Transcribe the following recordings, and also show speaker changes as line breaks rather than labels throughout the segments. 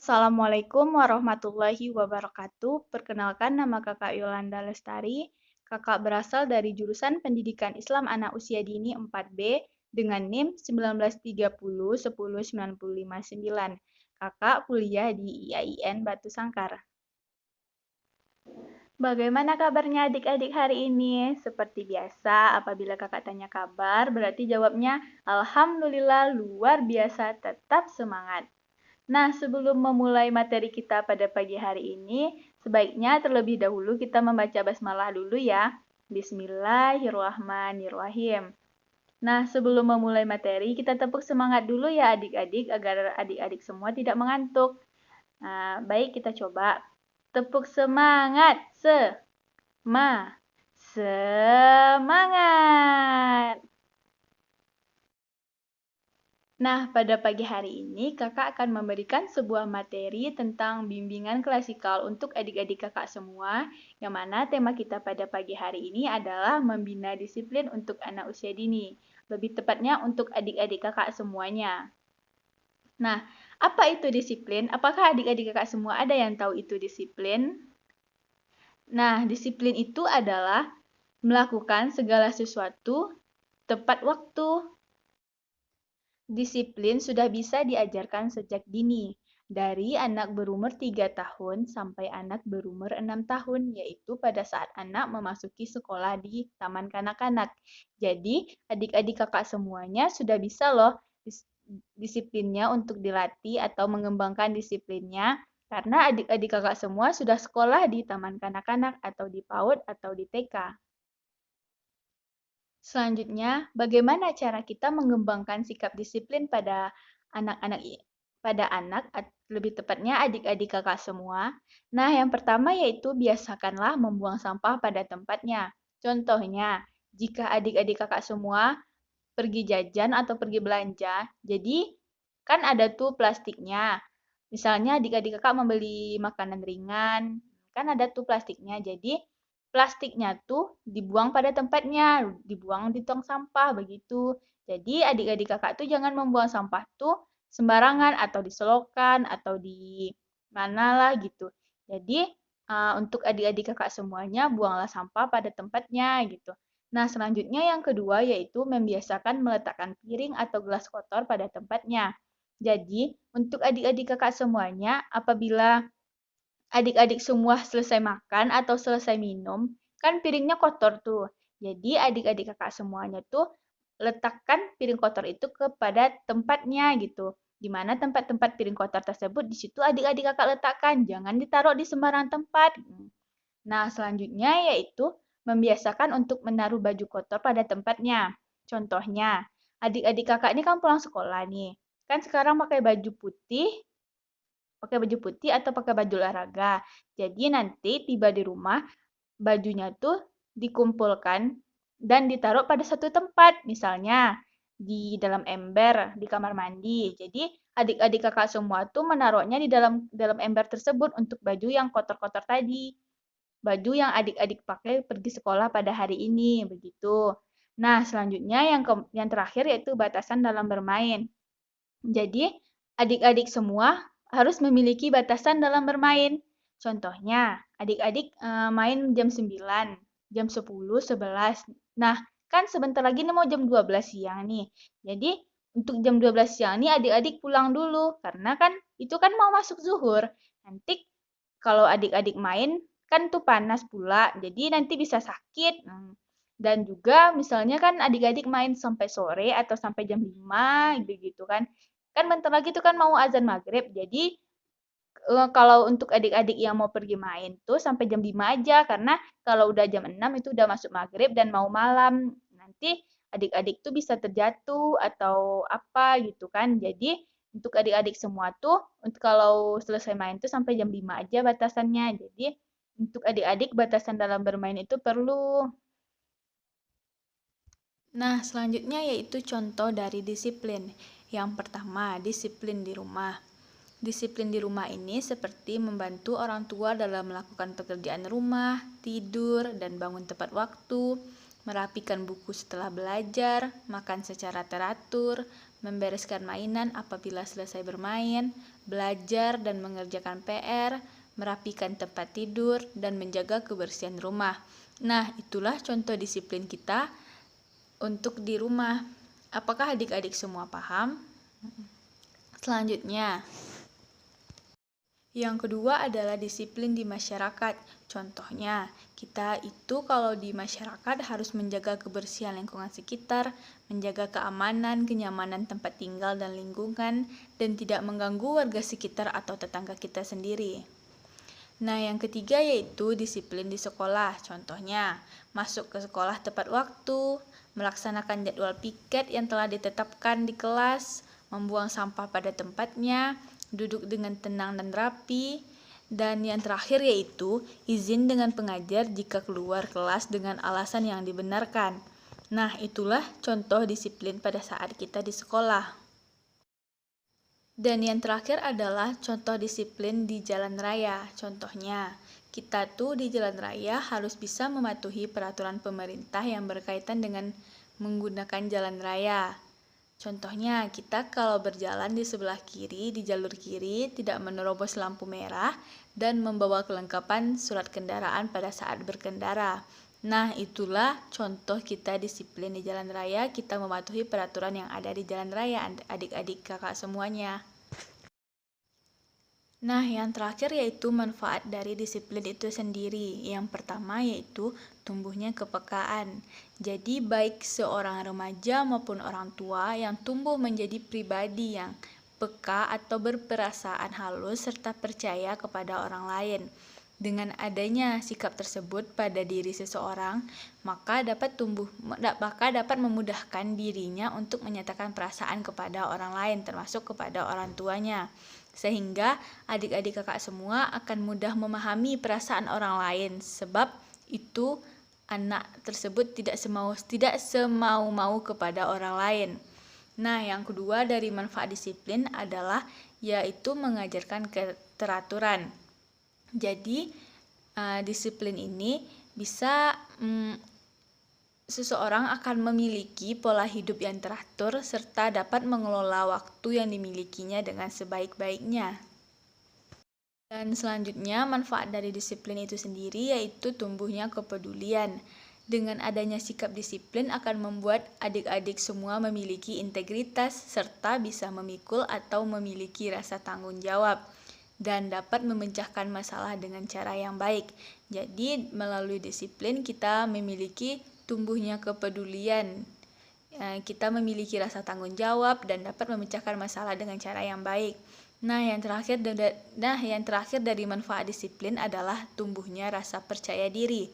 Assalamualaikum warahmatullahi wabarakatuh. Perkenalkan, nama Kakak Yolanda Lestari. Kakak berasal dari jurusan Pendidikan Islam Anak Usia Dini 4B dengan NIM 1930 10 9059. Kakak kuliah di IAIN Batu Sangkar. Bagaimana kabarnya adik-adik hari ini? Seperti biasa, apabila kakak tanya kabar, berarti jawabnya Alhamdulillah luar biasa, tetap semangat. Nah, sebelum memulai materi kita pada pagi hari ini, sebaiknya terlebih dahulu kita membaca basmalah dulu ya. Bismillahirrahmanirrahim. Nah, sebelum memulai materi, kita tepuk semangat dulu ya adik-adik, agar adik-adik semua tidak mengantuk. Nah, baik kita coba. Tepuk semangat. Semangat. Nah, pada pagi hari ini kakak akan memberikan sebuah materi tentang bimbingan klasikal untuk adik-adik kakak semua, yang mana tema kita pada pagi hari ini adalah membina disiplin untuk anak usia dini, lebih tepatnya untuk adik-adik kakak semuanya. Nah, apa itu disiplin? Apakah adik-adik kakak semua ada yang tahu itu disiplin? Nah, disiplin itu adalah melakukan segala sesuatu tepat waktu. Disiplin sudah bisa diajarkan sejak dini, dari anak berumur 3 tahun sampai anak berumur 6 tahun, yaitu pada saat anak memasuki sekolah di taman kanak-kanak. Jadi, adik-adik kakak semuanya sudah bisa loh disiplinnya untuk dilatih atau mengembangkan disiplinnya, karena adik-adik kakak semua sudah sekolah di taman kanak-kanak atau di PAUD atau di TK. Selanjutnya, bagaimana cara kita mengembangkan sikap disiplin pada anak-anak lebih tepatnya adik-adik kakak semua? Nah, yang pertama yaitu biasakanlah membuang sampah pada tempatnya. Contohnya, jika adik-adik kakak semua pergi jajan atau pergi belanja, jadi kan ada tuh plastiknya. Misalnya adik-adik kakak membeli makanan ringan, kan ada tuh plastiknya. Jadi plastiknya tuh dibuang pada tempatnya, dibuang di tong sampah begitu. Jadi adik-adik kakak tuh jangan membuang sampah tuh sembarangan atau di selokan atau di mana lah gitu. Jadi untuk adik-adik kakak semuanya buanglah sampah pada tempatnya gitu. Nah, selanjutnya yang kedua yaitu membiasakan meletakkan piring atau gelas kotor pada tempatnya. Jadi, untuk adik-adik kakak semuanya, apabila adik-adik semua selesai makan atau selesai minum, kan piringnya kotor tuh. Jadi adik-adik kakak semuanya tuh letakkan piring kotor itu kepada tempatnya gitu. Di mana tempat-tempat piring kotor tersebut di situ adik-adik kakak letakkan, jangan ditaruh di sembarang tempat. Nah, selanjutnya yaitu membiasakan untuk menaruh baju kotor pada tempatnya. Contohnya, adik-adik kakak ini kan pulang sekolah nih. Kan sekarang pakai baju putih atau pakai baju olahraga. Jadi nanti tiba di rumah, bajunya tuh dikumpulkan dan ditaruh pada satu tempat. Misalnya di dalam ember di kamar mandi. Jadi adik-adik kakak semua tuh menaruhnya di dalam dalam ember tersebut untuk baju yang kotor-kotor tadi. Baju yang adik-adik pakai pergi sekolah pada hari ini, begitu. Nah, selanjutnya yang terakhir yaitu batasan dalam bermain. Jadi, adik-adik semua harus memiliki batasan dalam bermain. Contohnya, adik-adik main jam 9, jam 10, 11. Nah, kan sebentar lagi nih mau jam 12 siang nih. Jadi, untuk jam 12 siang nih adik-adik pulang dulu. Karena kan itu kan mau masuk zuhur. Nanti kalau adik-adik main, kan tuh panas pula. Jadi nanti bisa sakit. Dan juga misalnya kan adik-adik main sampai sore atau sampai jam 5 begitu kan. Kan bentar lagi tuh kan mau azan maghrib. Jadi kalau untuk adik-adik yang mau pergi main tuh sampai jam 5 aja. Karena kalau udah jam 6 itu udah masuk maghrib dan mau malam. Nanti adik-adik tuh bisa terjatuh atau apa gitu kan. Jadi untuk adik-adik semua tuh untuk kalau selesai main tuh sampai jam 5 aja batasannya. Jadi untuk adik-adik batasan dalam bermain itu perlu. Nah, selanjutnya yaitu contoh dari disiplin. Yang pertama, disiplin di rumah. Disiplin di rumah ini seperti membantu orang tua dalam melakukan pekerjaan rumah, tidur, dan bangun tepat waktu, merapikan buku setelah belajar, makan secara teratur, membereskan mainan apabila selesai bermain, belajar dan mengerjakan PR, merapikan tempat tidur, dan menjaga kebersihan rumah. Nah, itulah contoh disiplin kita untuk di rumah. Apakah adik-adik semua paham? Selanjutnya, yang kedua adalah disiplin di masyarakat. Contohnya, kita itu kalau di masyarakat harus menjaga kebersihan lingkungan sekitar, menjaga keamanan, kenyamanan tempat tinggal dan lingkungan, dan tidak mengganggu warga sekitar atau tetangga kita sendiri. Nah, yang ketiga yaitu disiplin di sekolah. Contohnya, masuk ke sekolah tepat waktu, melaksanakan jadwal piket yang telah ditetapkan di kelas, membuang sampah pada tempatnya, duduk dengan tenang dan rapi, dan yang terakhir yaitu izin dengan pengajar jika keluar kelas dengan alasan yang dibenarkan. Nah, itulah contoh disiplin pada saat kita di sekolah. Dan yang terakhir adalah contoh disiplin di jalan raya. Contohnya, kita tuh di jalan raya harus bisa mematuhi peraturan pemerintah yang berkaitan dengan menggunakan jalan raya. Contohnya, kita kalau berjalan di sebelah kiri, di jalur kiri, tidak menerobos lampu merah, dan membawa kelengkapan surat kendaraan pada saat berkendara. Nah, itulah contoh kita disiplin di jalan raya, kita mematuhi peraturan yang ada di jalan raya, adik-adik kakak semuanya. Nah, yang terakhir yaitu manfaat dari disiplin itu sendiri. Yang pertama yaitu tumbuhnya kepekaan. Jadi, baik seorang remaja maupun orang tua yang tumbuh menjadi pribadi yang peka atau berperasaan halus serta percaya kepada orang lain. Dengan adanya sikap tersebut pada diri seseorang, maka dapat memudahkan dirinya untuk menyatakan perasaan kepada orang lain, termasuk kepada orang tuanya. Sehingga adik-adik kakak semua akan mudah memahami perasaan orang lain, sebab itu anak tersebut tidak semau-mau kepada orang lain. Nah, yang kedua dari manfaat disiplin adalah yaitu mengajarkan keteraturan. Jadi, disiplin ini bisa seseorang akan memiliki pola hidup yang teratur serta dapat mengelola waktu yang dimilikinya dengan sebaik-baiknya. Dan selanjutnya, manfaat dari disiplin itu sendiri yaitu tumbuhnya kepedulian. Dengan adanya sikap disiplin akan membuat adik-adik semua memiliki integritas serta bisa memikul atau memiliki rasa tanggung jawab dan dapat memecahkan masalah dengan cara yang baik. Jadi, melalui disiplin kita memiliki tumbuhnya kepedulian. Kita memiliki rasa tanggung jawab dan dapat memecahkan masalah dengan cara yang baik. Nah, yang terakhir dari manfaat disiplin adalah tumbuhnya rasa percaya diri.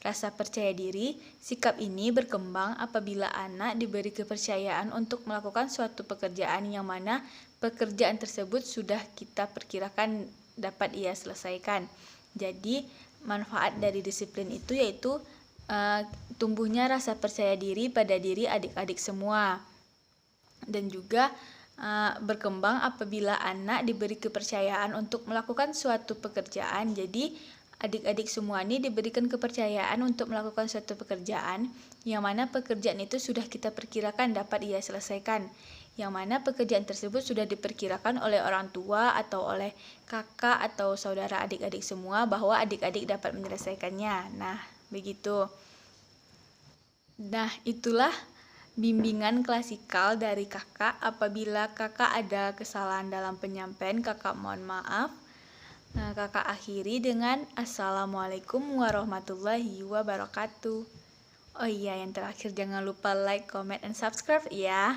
Rasa percaya diri, sikap ini berkembang apabila anak diberi kepercayaan untuk melakukan suatu pekerjaan yang mana pekerjaan tersebut sudah kita perkirakan dapat ia selesaikan. Jadi, manfaat dari disiplin itu yaitu tumbuhnya rasa percaya diri pada diri adik-adik semua. Dan juga berkembang apabila anak diberi kepercayaan untuk melakukan suatu pekerjaan. Jadi, adik-adik semua ini diberikan kepercayaan untuk melakukan suatu pekerjaan yang mana pekerjaan itu sudah kita perkirakan dapat ia selesaikan. Yang mana pekerjaan tersebut sudah diperkirakan oleh orang tua atau oleh kakak atau saudara adik-adik semua bahwa adik-adik dapat menyelesaikannya. Nah, begitu. Nah, itulah bimbingan klasikal dari kakak. Apabila kakak ada kesalahan dalam penyampaian, kakak mohon maaf. Nah, kakak akhiri dengan Assalamualaikum warahmatullahi wabarakatuh. Oh iya, yang terakhir jangan lupa like, comment, and subscribe ya.